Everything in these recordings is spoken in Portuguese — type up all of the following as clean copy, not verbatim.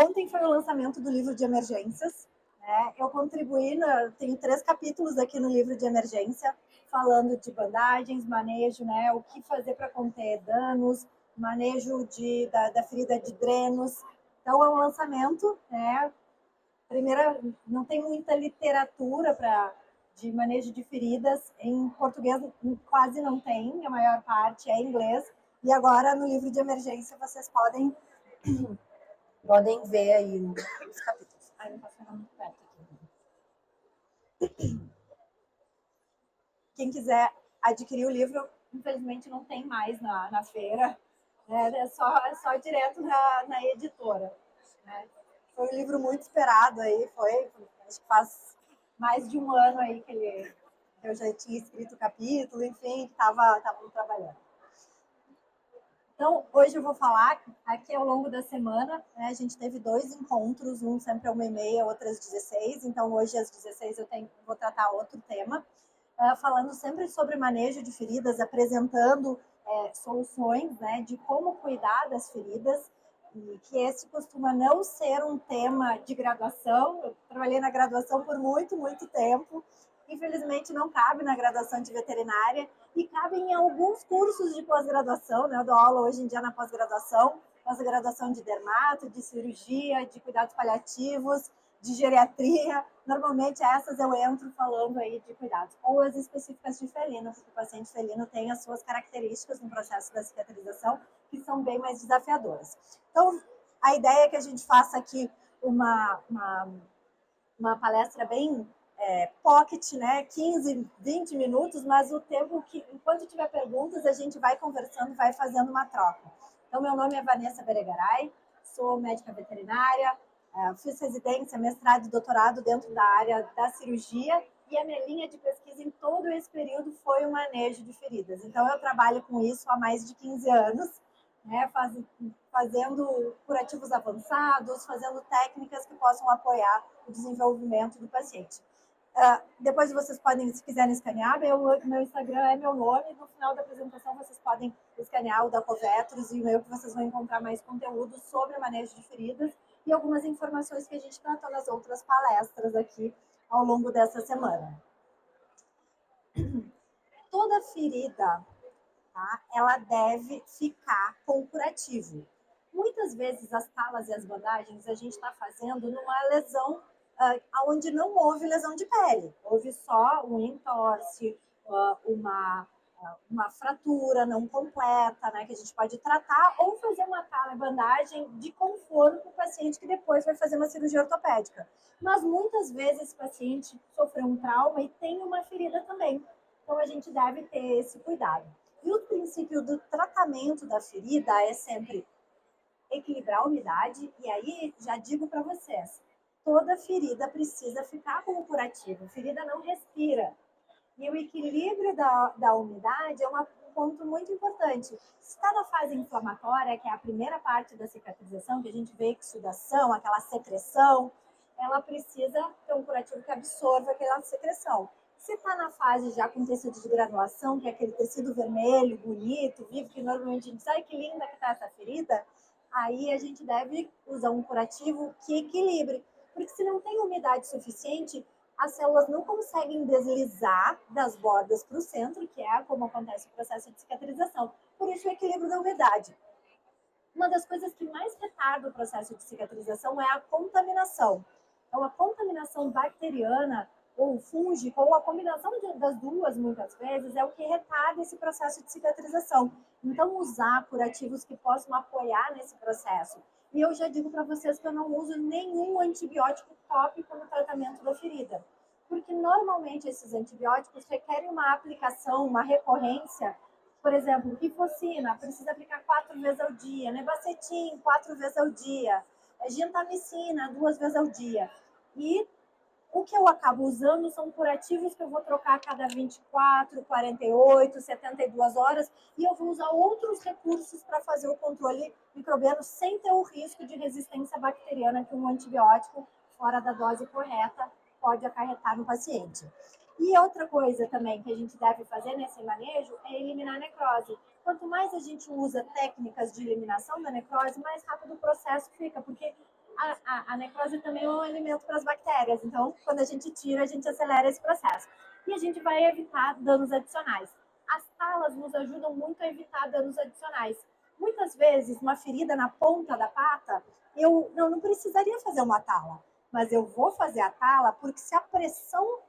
Ontem foi o lançamento do livro de emergências, né? Eu contribuí, tenho 3 capítulos aqui no livro de emergência, falando de bandagens, manejo, né? O que fazer para conter danos, manejo da ferida de drenos. Então, é um lançamento, né? Primeira, não tem muita literatura de manejo de feridas. Em português quase não tem, a maior parte é em inglês. E agora, no livro de emergência, vocês podem ver aí os capítulos. Ai, não posso ficar muito perto aqui. Quem quiser adquirir o livro, infelizmente não tem mais na feira, né? É só direto na editora. Né? Foi um livro muito esperado aí, acho que faz mais de um ano aí que eu já tinha escrito o capítulo, enfim, estava trabalhando. Então, hoje eu vou falar aqui ao longo da semana, né, a gente teve 2 encontros, um sempre às 1h30, outro às 16h, então hoje às 16h vou tratar outro tema, falando sempre sobre manejo de feridas, apresentando soluções, né, de como cuidar das feridas, e que esse costuma não ser um tema de graduação. Eu trabalhei na graduação por muito, muito tempo, infelizmente não cabe na graduação de veterinária, e cabe em alguns cursos de pós-graduação, né? Eu dou aula hoje em dia na pós-graduação de dermato, de cirurgia, de cuidados paliativos, de geriatria. Normalmente essas eu entro falando aí de cuidados, ou as específicas de felino, porque o paciente felino tem as suas características no processo da cicatrização que são bem mais desafiadoras. Então, a ideia é que a gente faça aqui uma palestra bem pocket, né? 15, 20 minutos, mas o tempo que, enquanto tiver perguntas, a gente vai conversando, vai fazendo uma troca. Então, meu nome é Vanessa Beregaray, sou médica veterinária, fiz residência, mestrado e doutorado dentro da área da cirurgia, e a minha linha de pesquisa em todo esse período foi o manejo de feridas. Então, eu trabalho com isso há mais de 15 anos, né, fazendo curativos avançados, fazendo técnicas que possam apoiar o desenvolvimento do paciente. Depois vocês podem, se quiserem escanear, meu Instagram é meu nome, no final da apresentação vocês podem escanear o da Covetros e o meu, que vocês vão encontrar mais conteúdo sobre manejo de feridas e algumas informações que a gente tratou nas outras palestras aqui ao longo dessa semana. Toda ferida, tá, ela deve ficar com curativo. Muitas vezes as talas e as bandagens a gente está fazendo numa lesão onde não houve lesão de pele, houve só um entorse, uma fratura não completa, né, que a gente pode tratar, ou fazer uma tala e bandagem de conforto para o paciente que depois vai fazer uma cirurgia ortopédica. Mas muitas vezes esse paciente sofreu um trauma e tem uma ferida também. Então a gente deve ter esse cuidado. E o princípio do tratamento da ferida é sempre equilibrar a umidade, e aí já digo para vocês, toda ferida precisa ficar como curativo, a ferida não respira. E o equilíbrio da umidade é um ponto muito importante. Se está na fase inflamatória, que é a primeira parte da cicatrização, que a gente vê exudação, aquela secreção, ela precisa ter um curativo que absorva aquela secreção. Se está na fase já com tecido de granulação, que é aquele tecido vermelho, bonito, vivo, que normalmente a gente diz, ai que linda que está essa ferida, aí a gente deve usar um curativo que equilibre. Porque se não tem umidade suficiente, as células não conseguem deslizar das bordas para o centro, que é como acontece o processo de cicatrização. Por isso, o equilíbrio da umidade. Uma das coisas que mais retarda o processo de cicatrização é a contaminação. Então, a contaminação bacteriana ou fúngica, ou a combinação das duas, muitas vezes, é o que retarda esse processo de cicatrização. Então, usar curativos que possam apoiar nesse processo. E eu já digo para vocês que eu não uso nenhum antibiótico tópico no tratamento da ferida, porque normalmente esses antibióticos requerem uma aplicação, uma recorrência. Por exemplo, rifocina, precisa aplicar 4 vezes ao dia, nebacetim, 4 vezes ao dia, gentamicina, 2 vezes ao dia. E o que eu acabo usando são curativos que eu vou trocar a cada 24, 48, 72 horas, e eu vou usar outros recursos para fazer o controle microbiano sem ter o risco de resistência bacteriana que um antibiótico fora da dose correta pode acarretar no paciente. E outra coisa também que a gente deve fazer nesse manejo é eliminar a necrose. Quanto mais a gente usa técnicas de eliminação da necrose, mais rápido o processo fica, porque a necrose também é um alimento para as bactérias. Então, quando a gente tira, a gente acelera esse processo. E a gente vai evitar danos adicionais. As talas nos ajudam muito a evitar danos adicionais. Muitas vezes, uma ferida na ponta da pata, eu não precisaria fazer uma tala, mas eu vou fazer a tala porque se a pressão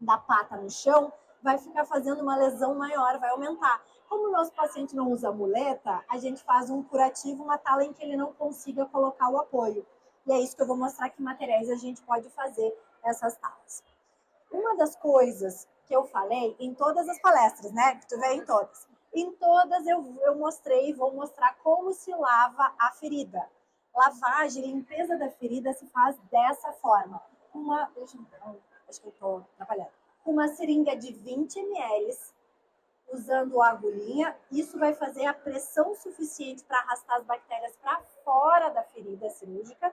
da pata no chão vai ficar fazendo uma lesão maior, vai aumentar. Como o nosso paciente não usa muleta, a gente faz um curativo, uma tala em que ele não consiga colocar o apoio. E é isso que eu vou mostrar que materiais a gente pode fazer essas talas. Uma das coisas que eu falei em todas as palestras, né? Que tu vê em todas. Em todas eu mostrei e vou mostrar como se lava a ferida. Lavagem, limpeza da ferida se faz dessa forma. Acho que eu estou atrapalhando. Uma seringa de 20 ml, usando a agulhinha, isso vai fazer a pressão suficiente para arrastar as bactérias para fora da ferida cirúrgica,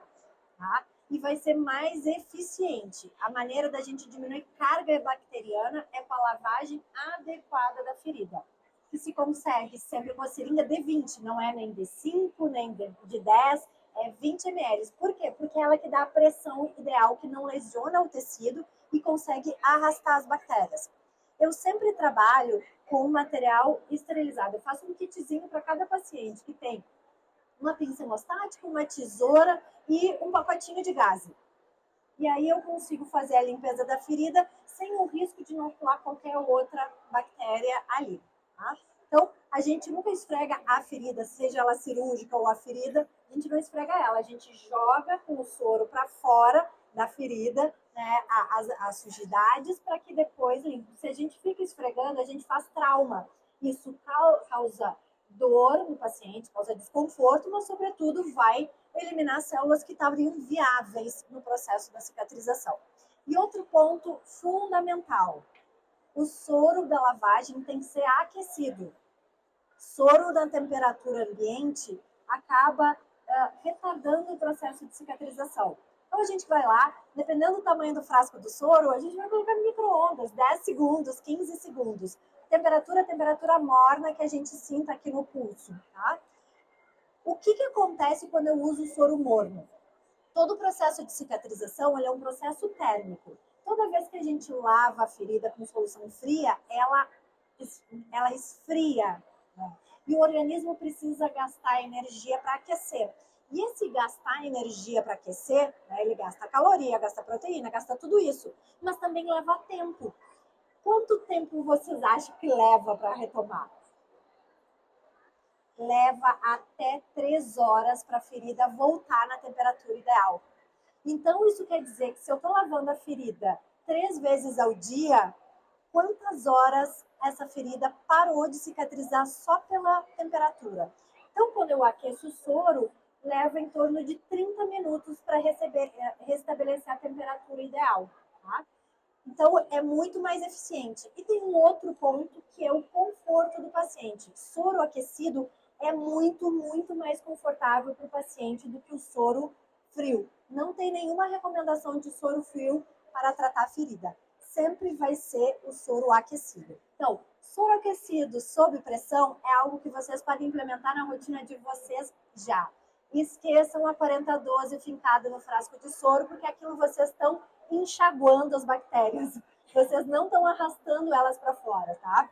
tá? E vai ser mais eficiente. A maneira da gente diminuir carga bacteriana é com a lavagem adequada da ferida, que se consegue sempre com a seringa de 20, não é nem de 5, nem de 10, é 20 ml. Por quê? Porque é ela que dá a pressão ideal, que não lesiona o tecido e consegue arrastar as bactérias. Eu sempre trabalho com material esterilizado. Eu faço um kitzinho para cada paciente que tem uma pinça hemostática, uma tesoura e um pacotinho de gaze. E aí eu consigo fazer a limpeza da ferida sem o risco de inocular qualquer outra bactéria ali. Tá? Então, a gente nunca esfrega a ferida, seja ela cirúrgica ou a ferida, a gente não esfrega ela, a gente joga com o soro para fora da ferida, né, as sujidades, para que depois, se a gente fica esfregando, a gente faz trauma. Isso causa dor no paciente, causa desconforto, mas, sobretudo, vai eliminar células que estariam viáveis no processo da cicatrização. E outro ponto fundamental, o soro da lavagem tem que ser aquecido. Soro da temperatura ambiente acaba retardando o processo de cicatrização. Então a gente vai lá, dependendo do tamanho do frasco do soro, a gente vai colocar no micro-ondas, 10 segundos, 15 segundos. Temperatura morna que a gente sinta aqui no pulso, tá? O que acontece quando eu uso o soro morno? Todo o processo de cicatrização é um processo térmico. Toda vez que a gente lava a ferida com solução fria, ela esfria. Né? E o organismo precisa gastar energia para aquecer. E esse gastar energia para aquecer, né, ele gasta caloria, gasta proteína, gasta tudo isso. Mas também leva tempo. Quanto tempo vocês acham que leva para retomar? Leva até 3 horas para a ferida voltar na temperatura ideal. Então, isso quer dizer que se eu estou lavando a ferida 3 vezes ao dia, quantas horas essa ferida parou de cicatrizar só pela temperatura? Então, quando eu aqueço o soro, leva em torno de 30 minutos para restabelecer a temperatura ideal. Tá? Então, é muito mais eficiente. E tem um outro ponto que é o conforto do paciente. Soro aquecido é muito, muito mais confortável para o paciente do que o soro frio. Não tem nenhuma recomendação de soro frio para tratar a ferida. Sempre vai ser o soro aquecido. Então, soro aquecido sob pressão é algo que vocês podem implementar na rotina de vocês já. Esqueçam a 40-12 fincada no frasco de soro, porque aquilo vocês estão enxaguando as bactérias. Vocês não estão arrastando elas para fora, tá?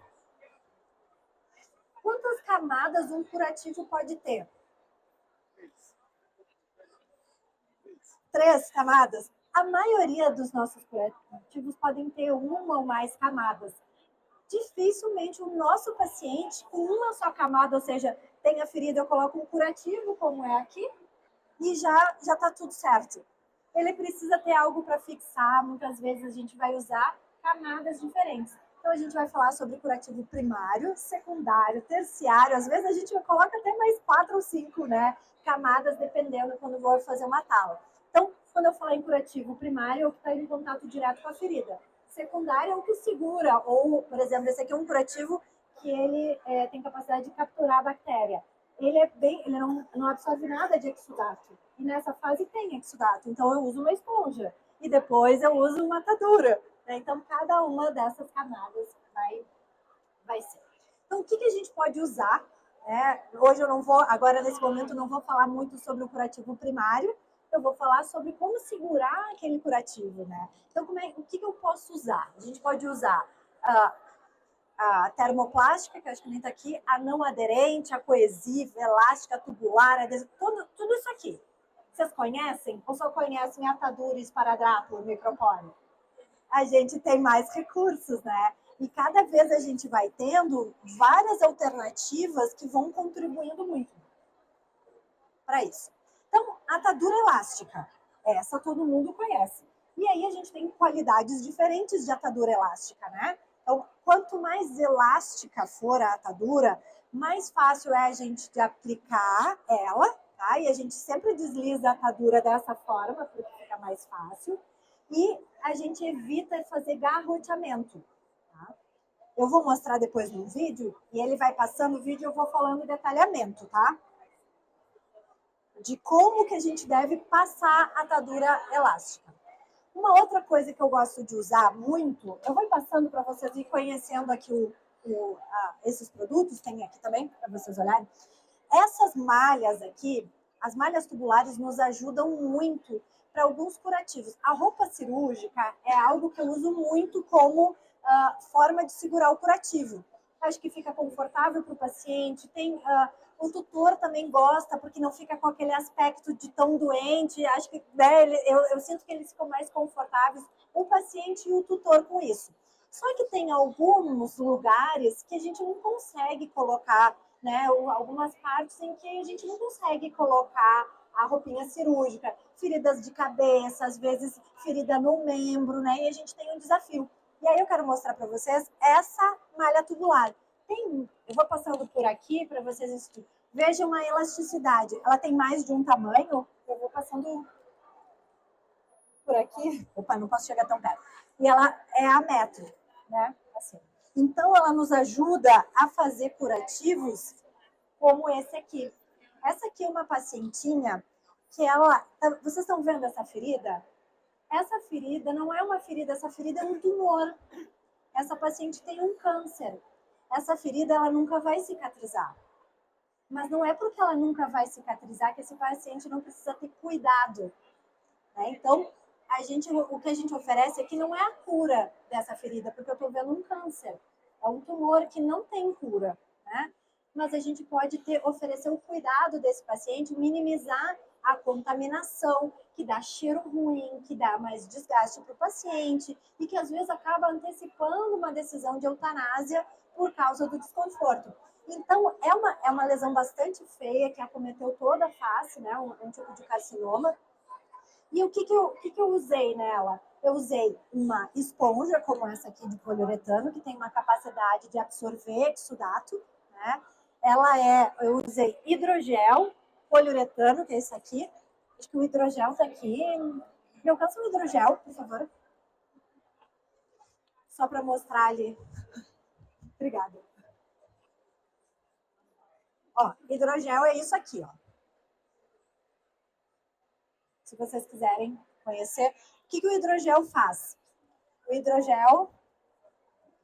Quantas camadas um curativo pode ter? 3 camadas. A maioria dos nossos curativos podem ter uma ou mais camadas. Dificilmente o nosso paciente, com uma só camada, ou seja, tem a ferida, eu coloco um curativo, como é aqui, e já está tudo certo. Ele precisa ter algo para fixar, muitas vezes a gente vai usar camadas diferentes. Então a gente vai falar sobre curativo primário, secundário, terciário, às vezes a gente coloca até mais 4 ou 5, né, camadas, dependendo quando vou fazer uma tala. Então, quando eu falar em curativo primário, é o que está em contato direto com a ferida. Secundário é o que segura, ou, por exemplo, esse aqui é um curativo que ele tem capacidade de capturar a bactéria. Ele não absorve nada de exudato. E nessa fase tem exudato. Então eu uso uma esponja. E depois eu uso uma atadura. Né? Então cada uma dessas camadas vai ser. Então o que a gente pode usar? Hoje eu não vou, agora nesse momento, não vou falar muito sobre o curativo primário. eu vou falar sobre como segurar aquele curativo, né? Então, o que eu posso usar? A gente pode usar a termoplástica, que acho que nem está aqui, a não aderente, a coesiva, elástica, tubular, adesiva, tudo isso aqui. Vocês conhecem? Ou só conhecem atadura, esparadrapo, micropore? A gente tem mais recursos, né? E cada vez a gente vai tendo várias alternativas que vão contribuindo muito para isso. Então, atadura elástica, essa todo mundo conhece. E aí a gente tem qualidades diferentes de atadura elástica, né? Então, quanto mais elástica for a atadura, mais fácil é a gente de aplicar ela, tá? E a gente sempre desliza a atadura dessa forma, porque fica mais fácil. E a gente evita fazer garroteamento, tá? Eu vou mostrar depois no vídeo, e ele vai passando o vídeo e eu vou falando detalhamento, tá? De como que a gente deve passar a atadura elástica. Uma outra coisa que eu gosto de usar muito, eu vou passando para vocês ir conhecendo aqui esses produtos, tem aqui também para vocês olharem. Essas malhas aqui, as malhas tubulares nos ajudam muito para alguns curativos. A roupa cirúrgica é algo que eu uso muito como forma de segurar o curativo. Acho que fica confortável para o paciente, o tutor também gosta, porque não fica com aquele aspecto de tão doente. Acho que eu sinto que eles ficam mais confortáveis, o paciente e o tutor com isso. Só que tem alguns lugares que a gente não consegue colocar, né? Algumas partes em que a gente não consegue colocar a roupinha cirúrgica, feridas de cabeça, às vezes ferida no membro, né? E a gente tem um desafio. E aí eu quero mostrar para vocês essa malha tubular. Eu vou passando por aqui para vocês vejam a elasticidade. Ela tem mais de um tamanho. Eu vou passando por aqui. Opa, não posso chegar tão perto. E ela é a metro, né? Assim. Então, ela nos ajuda a fazer curativos como esse aqui. Essa aqui é uma pacientinha que vocês estão vendo essa ferida? Essa ferida não é uma ferida, essa ferida é um tumor. Essa paciente tem um câncer. Essa ferida, ela nunca vai cicatrizar. Mas não é porque ela nunca vai cicatrizar que esse paciente não precisa ter cuidado, né? Então, o que a gente oferece aqui não é a cura dessa ferida, porque eu estou vendo um câncer. É um tumor que não tem cura, né? Mas a gente pode oferecer o cuidado desse paciente, minimizar a contaminação, que dá cheiro ruim, que dá mais desgaste para o paciente e que às vezes acaba antecipando uma decisão de eutanásia por causa do desconforto. Então, é uma lesão bastante feia, que acometeu toda a face, né? Um tipo de carcinoma. E o que eu usei nela? Eu usei uma esponja, como essa aqui de poliuretano, que tem uma capacidade de absorver exudato, né? Eu usei hidrogel, poliuretano, que é esse aqui. Acho que o hidrogel está aqui. Me alcança o hidrogel, por favor. Só para mostrar ali. Obrigada. Ó, hidrogel é isso aqui, ó. Se vocês quiserem conhecer. O que o hidrogel faz? O hidrogel...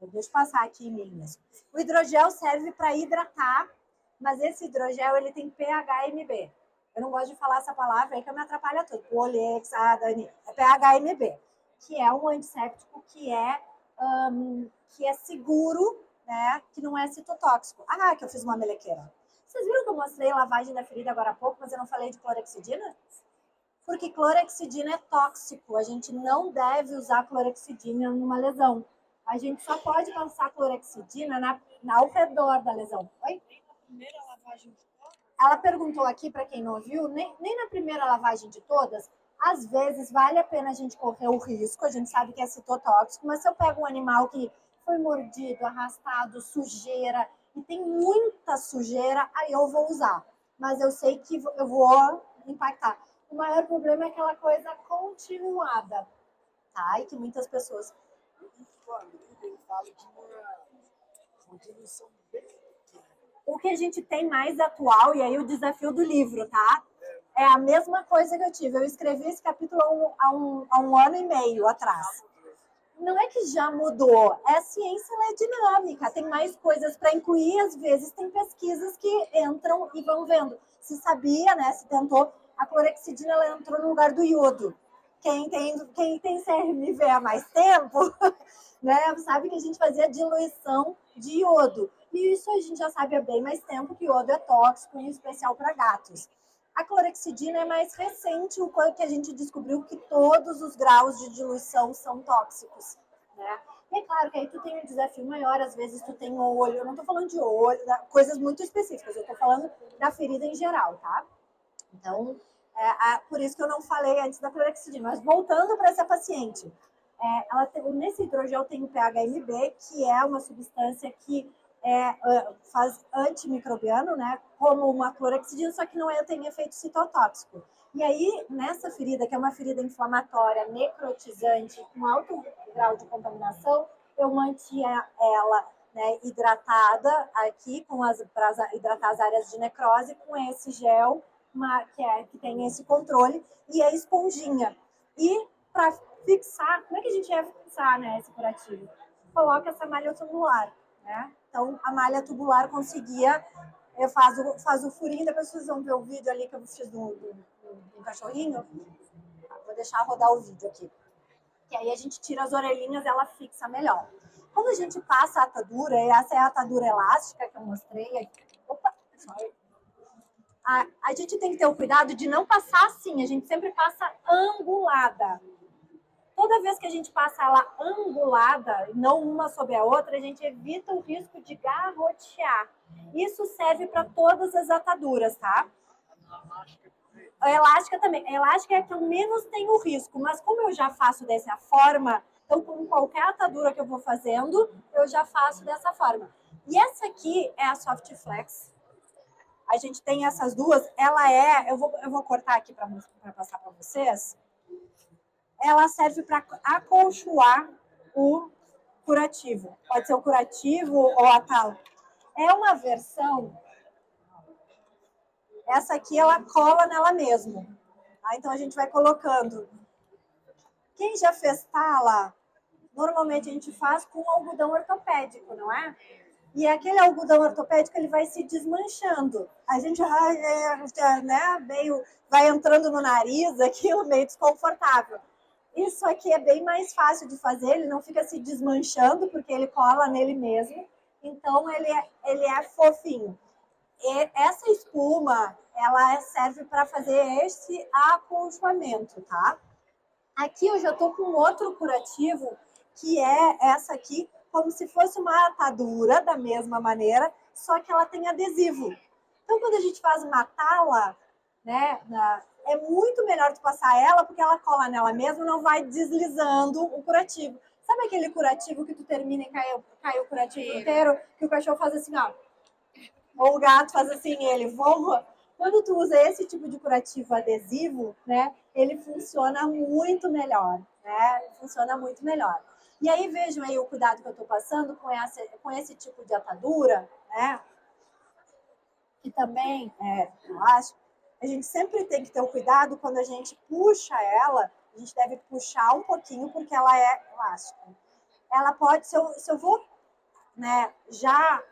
Deixa eu passar aqui em linhas. O hidrogel serve para hidratar, mas esse hidrogel ele tem PHMB. Eu não gosto de falar essa palavra aí que eu me atrapalha tudo. O Olex, a Dani, é PHMB, que é um antisséptico que é seguro, né? Que não é citotóxico. Ah, que eu fiz uma melequeira. Vocês viram que eu mostrei a lavagem da ferida agora há pouco, mas eu não falei de clorexidina? Porque clorexidina é tóxico. A gente não deve usar clorexidina numa lesão. A gente só pode passar clorexidina ao redor da lesão. Oi? Na primeira lavagem de todas? Ela perguntou aqui, para quem não viu, nem na primeira lavagem de todas. Às vezes, vale a pena a gente correr o risco. A gente sabe que é citotóxico, mas se eu pego um animal que foi mordido, arrastado, sujeira, e tem muita sujeira, aí eu vou usar. Mas eu sei que eu vou impactar. O maior problema é aquela coisa continuada, tá? E que muitas pessoas... O que a gente tem mais atual, e aí o desafio do livro, tá? É a mesma coisa que eu tive. Eu escrevi esse capítulo há um ano e meio atrás. Não é que já mudou, a ciência ela é dinâmica, tem mais coisas para incluir, às vezes tem pesquisas que entram e vão vendo. Se sabia, né? Se tentou. A clorexidina ela entrou no lugar do iodo. Quem tem CRMV há mais tempo, né, sabe que a gente fazia diluição de iodo. E isso a gente já sabe há bem mais tempo que iodo é tóxico, em especial para gatos. A clorexidina é mais recente, o quanto que a gente descobriu que todos os graus de diluição são tóxicos, né? E é claro que aí tu tem um desafio maior, às vezes tu tem um olho, eu não tô falando de olho, coisas muito específicas, eu tô falando da ferida em geral, tá? Então, por isso que eu não falei antes da clorexidina. Mas voltando para essa paciente, ela nesse hidrogel tem o PHMB, que é uma substância que faz antimicrobiano, né? Como uma clorexidina, só que não tem efeito citotóxico. E aí, nessa ferida, que é uma ferida inflamatória, necrotizante, com alto grau de contaminação, eu mantinha ela, né, hidratada aqui, para hidratar as áreas de necrose, com esse gel, que tem esse controle, e a esponjinha. E para fixar, como é que a gente ia fixar, né, esse curativo? Coloca essa malha tubular, né? Então, a malha tubular conseguia, faz o furinho, depois vocês vão ver o vídeo ali que eu fiz do cachorrinho. Vou deixar rodar o vídeo aqui. Que aí a gente tira as orelhinhas, ela fixa melhor. Quando a gente passa a atadura, e essa é a atadura elástica que eu mostrei aqui. Opa, sorry. A gente tem que ter o cuidado de não passar assim, a gente sempre passa angulada. Toda vez que a gente passa ela angulada, não uma sobre a outra, a gente evita o risco de garrotear. Isso serve para todas as ataduras, tá? A elástica também. A elástica é a que eu menos tenho risco, mas como eu já faço dessa forma, então com qualquer atadura que eu vou fazendo, eu já faço dessa forma. E essa aqui é a Soft Flex. A gente tem essas duas. Ela eu vou cortar aqui para passar para vocês. Ela serve para acolchoar o curativo. Pode ser o curativo ou a tal. É uma versão. Essa aqui ela cola nela mesmo. Tá? Então a gente vai colocando. Quem já fez tala, normalmente a gente faz com algodão ortopédico, não é? E aquele algodão ortopédico ele vai se desmanchando. A gente né, meio, vai entrando no nariz, aquilo meio desconfortável. Isso aqui é bem mais fácil de fazer, ele não fica se desmanchando, porque ele cola nele mesmo. Então, ele é fofinho. E essa espuma, ela serve para fazer esse acolchoamento, tá? Aqui eu já tô com outro curativo, que é essa aqui, como se fosse uma atadura, da mesma maneira, só que ela tem adesivo. Então, quando a gente faz uma tala, né, é muito melhor tu passar ela, porque ela cola nela mesma, não vai deslizando o curativo. Sabe aquele curativo que tu termina e cai o curativo inteiro, que o cachorro faz assim, ó, ou o gato faz assim, ele voa? Quando tu usa esse tipo de curativo adesivo, né, ele funciona muito melhor, né? Funciona muito melhor. E aí vejam aí o cuidado que eu estou passando com esse tipo de atadura, né? Que também eu acho, a gente sempre tem que ter o cuidado quando a gente puxa ela, a gente deve puxar um pouquinho porque ela é elástica. Ela pode, se eu vou, né, já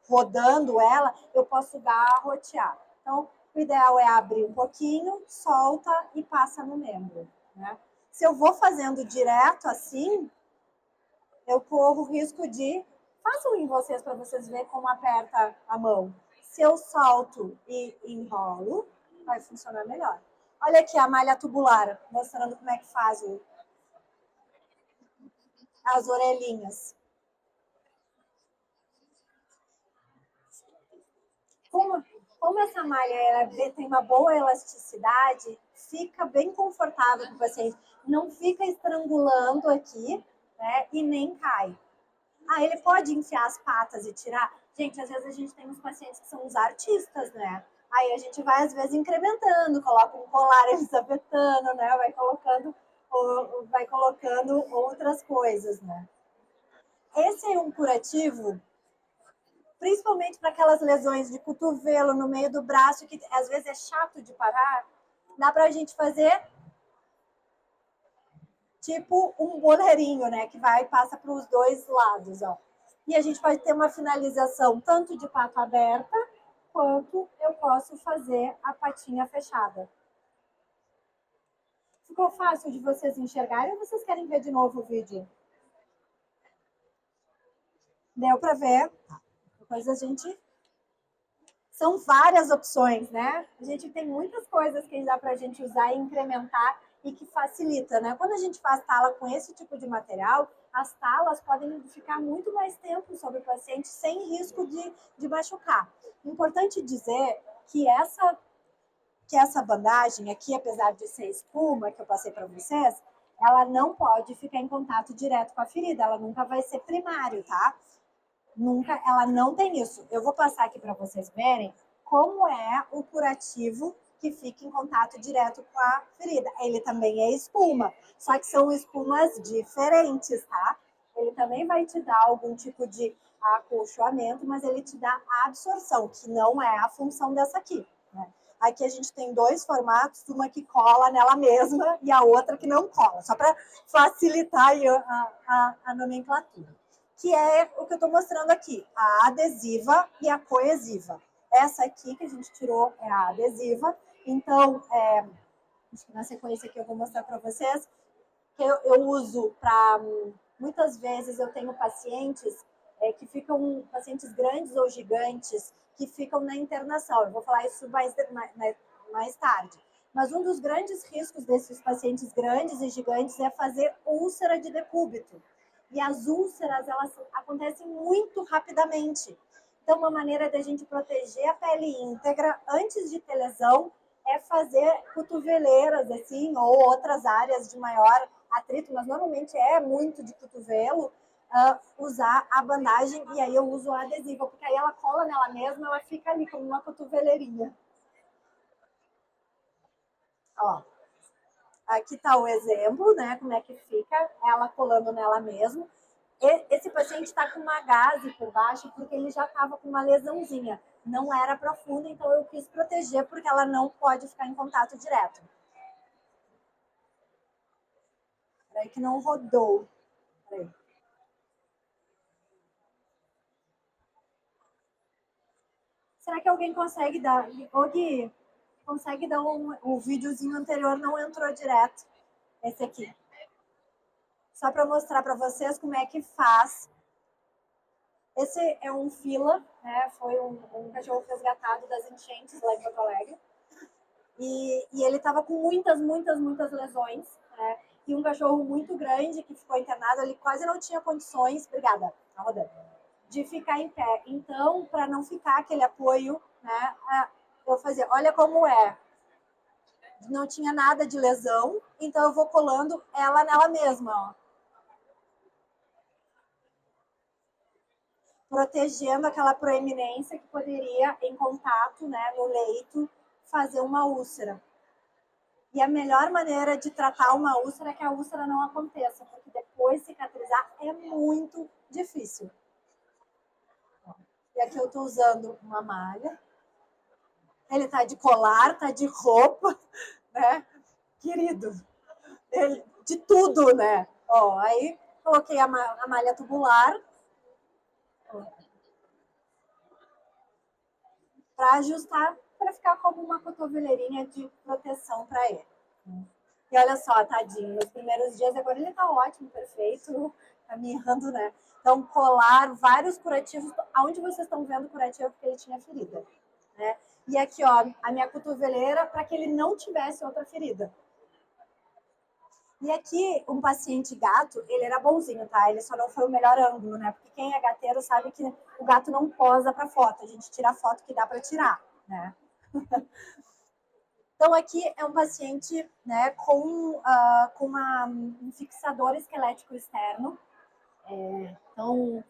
rodando ela, eu posso garrotear. Então, o ideal é abrir um pouquinho, solta e passa no membro, né? Se eu vou fazendo direto assim, eu corro o risco de... Façam em vocês para vocês verem como aperta a mão. Se eu solto e enrolo, vai funcionar melhor. Olha aqui a malha tubular, mostrando como é que faz as orelhinhas. Como essa malha tem uma boa elasticidade, fica bem confortável para o paciente. Não fica estrangulando aqui, né? E nem cai. Ele pode enfiar as patas e tirar. Gente, às vezes a gente tem uns pacientes que são os artistas, né? Aí a gente vai, às vezes, incrementando, coloca um colar elisabetano, né? Vai colocando outras coisas, né? Esse é um curativo principalmente para aquelas lesões de cotovelo no meio do braço, que às vezes é chato de parar, dá para a gente fazer tipo um boleirinho, né? Que vai e passa para os dois lados, ó. E a gente pode ter uma finalização tanto de pata aberta, quanto eu posso fazer a patinha fechada. Ficou fácil de vocês enxergarem ou vocês querem ver de novo o vídeo? Deu para ver? Depois a gente... São várias opções, né? A gente tem muitas coisas que dá para a gente usar e incrementar e que facilita, né? Quando a gente faz tala com esse tipo de material, as talas podem ficar muito mais tempo sobre o paciente sem risco de machucar. Importante dizer que essa bandagem aqui, apesar de ser espuma, que eu passei para vocês, ela não pode ficar em contato direto com a ferida, ela nunca vai ser primário, tá? Nunca, ela não tem isso. Eu vou passar aqui para vocês verem como é o curativo que fica em contato direto com a ferida. Ele também é espuma, só que são espumas diferentes, tá? Ele também vai te dar algum tipo de acolchoamento, mas ele te dá a absorção, que não é a função dessa aqui, né? Aqui a gente tem dois formatos, uma que cola nela mesma e a outra que não cola, só para facilitar a nomenclatura, que é o que eu estou mostrando aqui, a adesiva e a coesiva. Essa aqui que a gente tirou é a adesiva, então, acho que na sequência que eu vou mostrar para vocês, que eu uso para, muitas vezes eu tenho pacientes que ficam, pacientes grandes ou gigantes, que ficam na internação. Eu vou falar isso mais tarde. Mas um dos grandes riscos desses pacientes grandes e gigantes é fazer úlcera de decúbito. E as úlceras, elas acontecem muito rapidamente. Então, uma maneira da gente proteger a pele íntegra antes de ter lesão é fazer cotoveleiras, assim, ou outras áreas de maior atrito, mas normalmente é muito de cotovelo, usar a bandagem, e aí eu uso a adesiva, porque aí ela cola nela mesma, ela fica ali como uma cotoveleirinha. Ó, aqui tá o exemplo, né, como é que fica ela colando nela mesma. Esse paciente está com uma gase por baixo porque ele já estava com uma lesãozinha. Não era profunda, então eu quis proteger porque ela não pode ficar em contato direto. Peraí que não rodou. Peraí. Será que alguém consegue dar... Ô Gui, consegue dar o videozinho anterior não entrou direto. Esse aqui. Só para mostrar para vocês como é que faz. Esse é um fila, né? Foi um cachorro resgatado das enchentes lá em Porto Alegre. E ele estava com muitas lesões, né? E um cachorro muito grande que ficou internado, ele quase não tinha condições, obrigada, tá rodando, de ficar em pé. Então, para não ficar aquele apoio, né? Eu fazia, olha como é. Não tinha nada de lesão, então eu vou colando ela nela mesma, ó. Protegendo aquela proeminência que poderia, em contato, né, no leito, fazer uma úlcera. E a melhor maneira de tratar uma úlcera é que a úlcera não aconteça, porque depois cicatrizar é muito difícil. E aqui eu estou usando uma malha. Ele tá de colar, tá de roupa, né? Querido, de tudo, né? Ó, aí coloquei a malha tubular para ajustar, para ficar como uma cotoveleirinha de proteção para ele. E olha só, tadinho, nos primeiros dias, agora ele tá ótimo, perfeito, caminhando, né? Então, colar vários curativos, aonde vocês estão vendo o curativo, porque ele tinha ferida, né? E aqui, ó, a minha cotoveleira, para que ele não tivesse outra ferida. E aqui, um paciente gato, ele era bonzinho, tá? Ele só não foi o melhor ângulo, né? Porque quem é gateiro sabe que o gato não posa para foto, a gente tira a foto que dá para tirar, né? Então, aqui é um paciente, né, com um fixador esquelético externo. Então,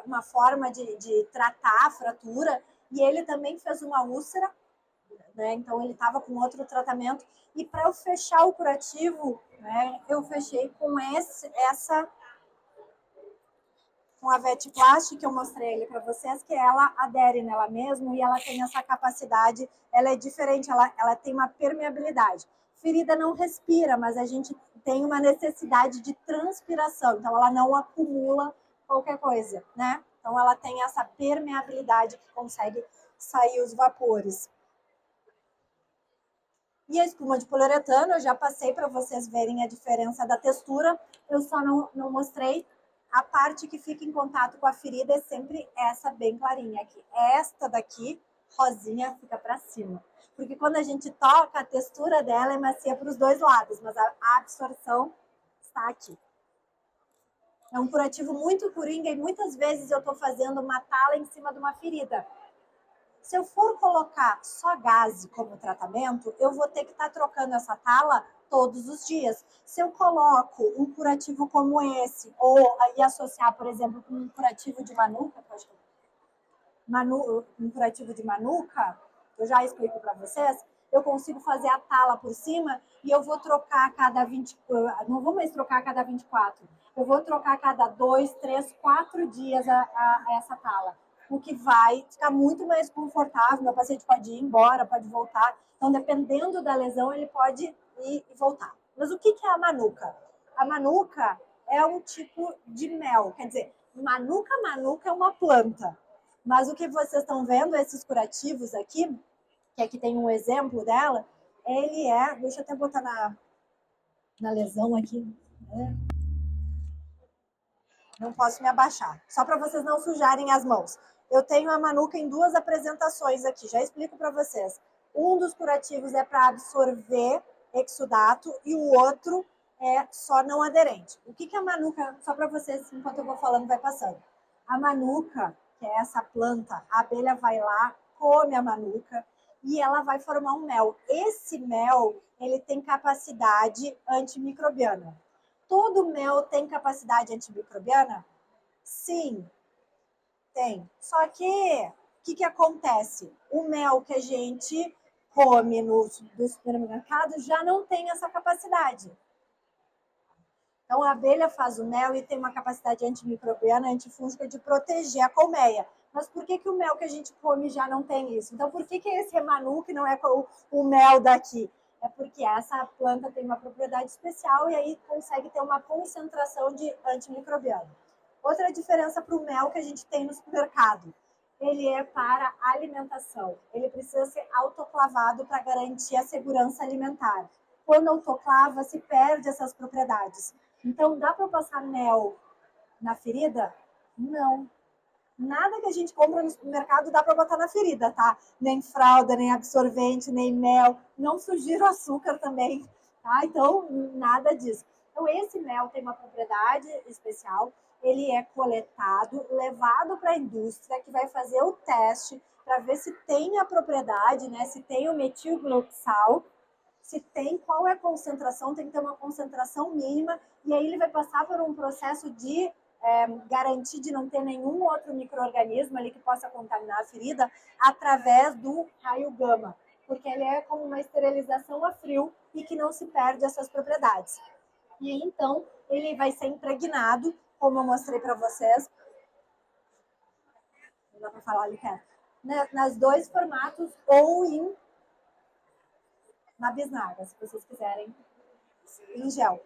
uma forma de tratar a fratura. E ele também fez uma úlcera, né? Então, ele estava com outro tratamento. E para eu fechar o curativo, né, eu fechei com com a Vetplast, que eu mostrei ali para vocês, que ela adere nela mesmo e ela tem essa capacidade, ela é diferente, ela tem uma permeabilidade. Ferida não respira, mas a gente tem uma necessidade de transpiração, então ela não acumula qualquer coisa, né? Então ela tem essa permeabilidade que consegue sair os vapores. E a espuma de poliuretano, eu já passei para vocês verem a diferença da textura, eu só não mostrei. A parte que fica em contato com a ferida é sempre essa bem clarinha aqui. Esta daqui, rosinha, fica para cima. Porque quando a gente toca, a textura dela é macia para os dois lados, mas a absorção está aqui. É um curativo muito coringa e muitas vezes eu estou fazendo uma tala em cima de uma ferida. Se eu for colocar só gaze como tratamento, eu vou ter que estar trocando essa tala todos os dias. Se eu coloco um curativo como esse, ou e associar, por exemplo, com um curativo de manuka, um curativo de manuka, eu já explico para vocês, eu consigo fazer a tala por cima e eu vou trocar a cada 20, não vou mais trocar a cada 24, eu vou trocar a cada 2, 3, 4 dias essa tala, o que vai ficar muito mais confortável, meu paciente pode ir embora, pode voltar, então dependendo da lesão ele pode ir e voltar. Mas o que é a manuka? A manuka é um tipo de mel, quer dizer, manuka é uma planta, mas o que vocês estão vendo, esses curativos aqui, que aqui tem um exemplo dela, ele é, deixa eu até botar na lesão aqui, né? Não posso me abaixar, só para vocês não sujarem as mãos. Eu tenho a manuka em duas apresentações aqui, já explico para vocês. Um dos curativos é para absorver exudato e o outro é só não aderente. O que é a manuka? Só para vocês, enquanto eu vou falando, vai passando. A manuka, que é essa planta, a abelha vai lá, come a manuka e ela vai formar um mel. Esse mel, ele tem capacidade antimicrobiana. Todo mel tem capacidade antimicrobiana? Sim, tem. Só que o que acontece? O mel que a gente come no supermercado já não tem essa capacidade. Então, a abelha faz o mel e tem uma capacidade antimicrobiana, antifúngica de proteger a colmeia. Mas por que o mel que a gente come já não tem isso? Então, por que esse Remanu que não é o mel daqui? É porque essa planta tem uma propriedade especial e aí consegue ter uma concentração de antimicrobiano. Outra diferença para o mel que a gente tem no supermercado. Ele é para alimentação. Ele precisa ser autoclavado para garantir a segurança alimentar. Quando autoclava, se perde essas propriedades. Então, dá para passar mel na ferida? Não. Nada que a gente compra no supermercado dá para botar na ferida, tá? Nem fralda, nem absorvente, nem mel. Não sugiro açúcar também, tá? Então, nada disso. Então, esse mel tem uma propriedade especial. Ele é coletado, levado para a indústria, que vai fazer o teste para ver se tem a propriedade, né? Se tem o metilgloxal, se tem, qual é a concentração, tem que ter uma concentração mínima, e aí ele vai passar por um processo de garantir de não ter nenhum outro micro-organismo ali que possa contaminar a ferida através do raio gama, porque ele é como uma esterilização a frio e que não se perde essas propriedades. E então ele vai ser impregnado, como eu mostrei para vocês, não dá para falar ali, nas dois formatos ou na bisnaga, se vocês quiserem, em gel.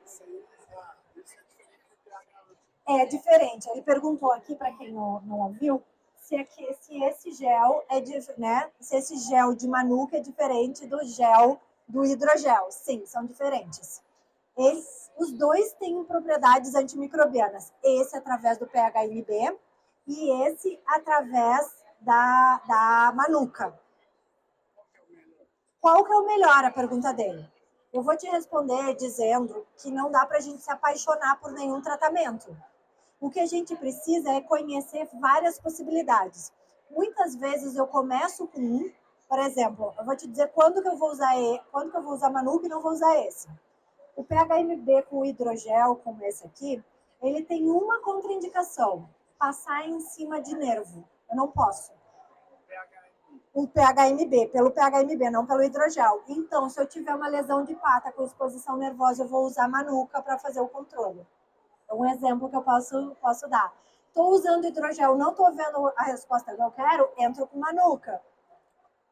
É diferente. Ele perguntou aqui, para quem não ouviu, se esse gel é né? Se esse gel de manuka é diferente do gel do hidrogel. Sim, são diferentes. Os dois têm propriedades antimicrobianas. Esse através do PHMB e esse através da manuka. Qual que é o melhor? A pergunta dele. Eu vou te responder dizendo que não dá para a gente se apaixonar por nenhum tratamento. O que a gente precisa é conhecer várias possibilidades. Muitas vezes eu começo com um, por exemplo, eu vou te dizer quando que eu vou usar manuka e não vou usar esse. O PHMB com hidrogel, como esse aqui, ele tem uma contraindicação, passar em cima de nervo. Eu não posso. O PHMB, pelo PHMB, não pelo hidrogel. Então, se eu tiver uma lesão de pata com exposição nervosa, eu vou usar manuka para fazer o controle. É um exemplo que eu posso dar. Estou usando hidrogel, não estou vendo a resposta que eu quero, entro com manuka.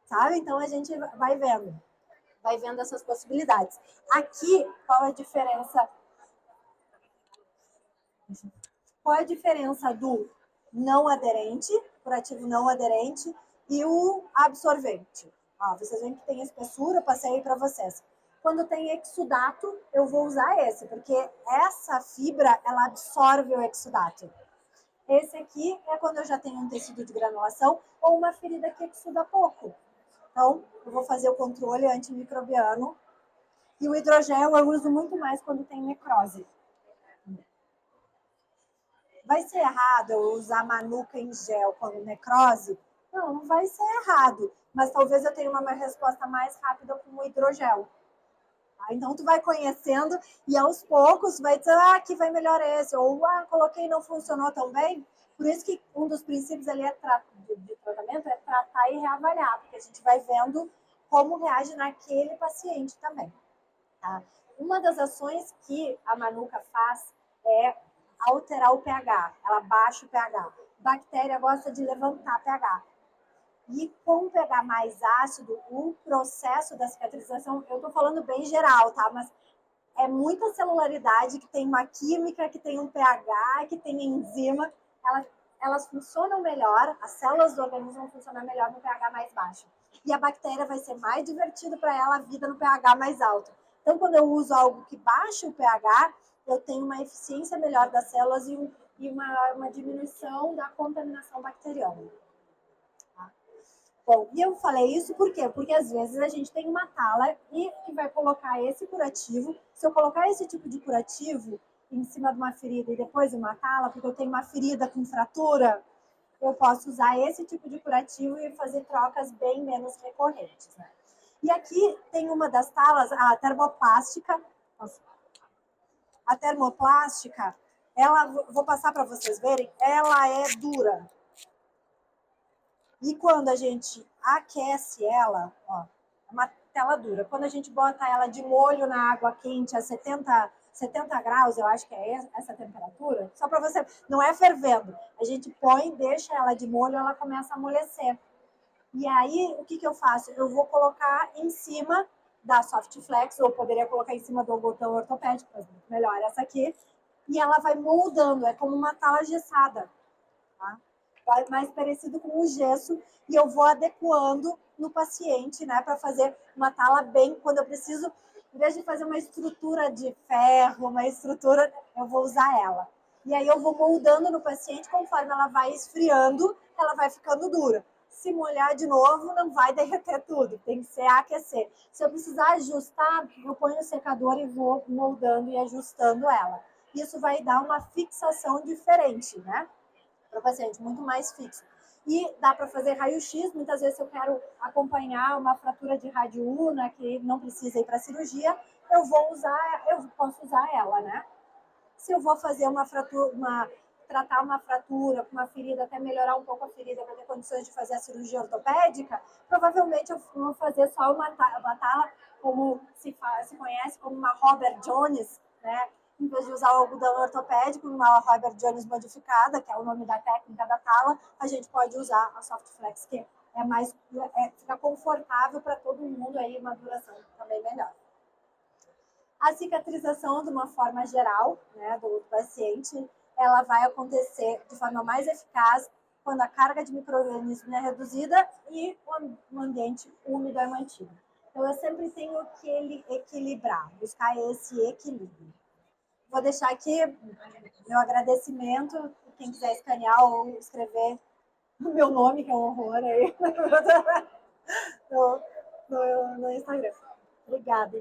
Sabe? Então, a gente vai vendo essas possibilidades. Aqui, qual a diferença? Qual a diferença do não aderente, curativo não aderente, e o absorvente? Ó, vocês veem que tem espessura, eu passei aí para vocês. Quando tem exudato, eu vou usar esse, porque essa fibra, ela absorve o exudato. Esse aqui é quando eu já tenho um tecido de granulação ou uma ferida que exuda pouco. Então, eu vou fazer o controle antimicrobiano. E o hidrogel eu uso muito mais quando tem necrose. Vai ser errado eu usar manuka em gel quando necrose? Não, não vai ser errado. Mas talvez eu tenha uma resposta mais rápida com o hidrogel. Então, tu vai conhecendo e aos poucos vai dizer, aqui vai melhor esse. Ou, coloquei e não funcionou tão bem. Por isso que um dos princípios ali de tratamento é tratar e reavaliar. Porque a gente vai vendo como reage naquele paciente também. Tá? Uma das ações que a manuka faz é alterar o pH. Ela baixa o pH. A bactéria gosta de levantar pH. E com o pH mais ácido, o processo da cicatrização, eu estou falando bem geral, tá? Mas é muita celularidade, que tem uma química, que tem um pH, que tem enzima. Elas funcionam melhor, as células do organismo vão funcionar melhor no pH mais baixo. E a bactéria vai ser mais divertido para ela a vida no pH mais alto. Então, quando eu uso algo que baixa o pH, eu tenho uma eficiência melhor das células e uma diminuição da contaminação bacteriana. Tá? Bom, e eu falei isso por quê? Porque às vezes a gente tem uma tala e que vai colocar esse curativo. Se eu colocar esse tipo de curativo em cima de uma ferida e depois uma tala, porque eu tenho uma ferida com fratura, eu posso usar esse tipo de curativo e fazer trocas bem menos recorrentes. Né? E aqui tem uma das talas, a termoplástica. A termoplástica, ela, vou passar para vocês verem, ela é dura. E quando a gente aquece ela, ó, é uma tela dura. Quando a gente bota ela de molho na água quente a 70 graus, eu acho que é essa temperatura, só para você, não é fervendo. A gente põe, deixa ela de molho, ela começa a amolecer. E aí, o que eu faço? Eu vou colocar em cima da Softflex, ou poderia colocar em cima do algodão ortopédico, mas melhor essa aqui, e ela vai moldando, é como uma tala gessada. Tá? Mais parecido com o gesso, e eu vou adequando no paciente, né, para fazer uma tala bem, quando eu preciso, em vez de fazer uma estrutura de ferro, uma estrutura, eu vou usar ela. E aí eu vou moldando no paciente, conforme ela vai esfriando, ela vai ficando dura. Se molhar de novo, não vai derreter tudo, tem que ser aquecer. Se eu precisar ajustar, eu ponho o secador e vou moldando e ajustando ela. Isso vai dar uma fixação diferente, né? Para o paciente, muito mais fixo. E dá para fazer raio-x, muitas vezes eu quero acompanhar uma fratura de radiúna, que não precisa ir para cirurgia, eu posso usar ela, né? Se eu vou fazer uma fratura, tratar uma fratura, uma ferida, até melhorar um pouco a ferida para ter condições de fazer a cirurgia ortopédica, provavelmente eu vou fazer só uma tala, como se conhece como uma Robert Jones, né? Em vez de usar o algodão ortopédico, uma Robert Jones modificada, que é o nome da técnica da tala, a gente pode usar a Softflex, que fica confortável para todo mundo, aí uma duração também melhor. A cicatrização, de uma forma geral, né, do paciente, ela vai acontecer de forma mais eficaz quando a carga de micro-organismos é reduzida e o ambiente úmido é mantido. Então, eu sempre tenho que equilibrar, buscar esse equilíbrio. Vou deixar aqui meu agradecimento, quem quiser escanear ou escrever o meu nome, que é um horror aí, no Instagram. Obrigada.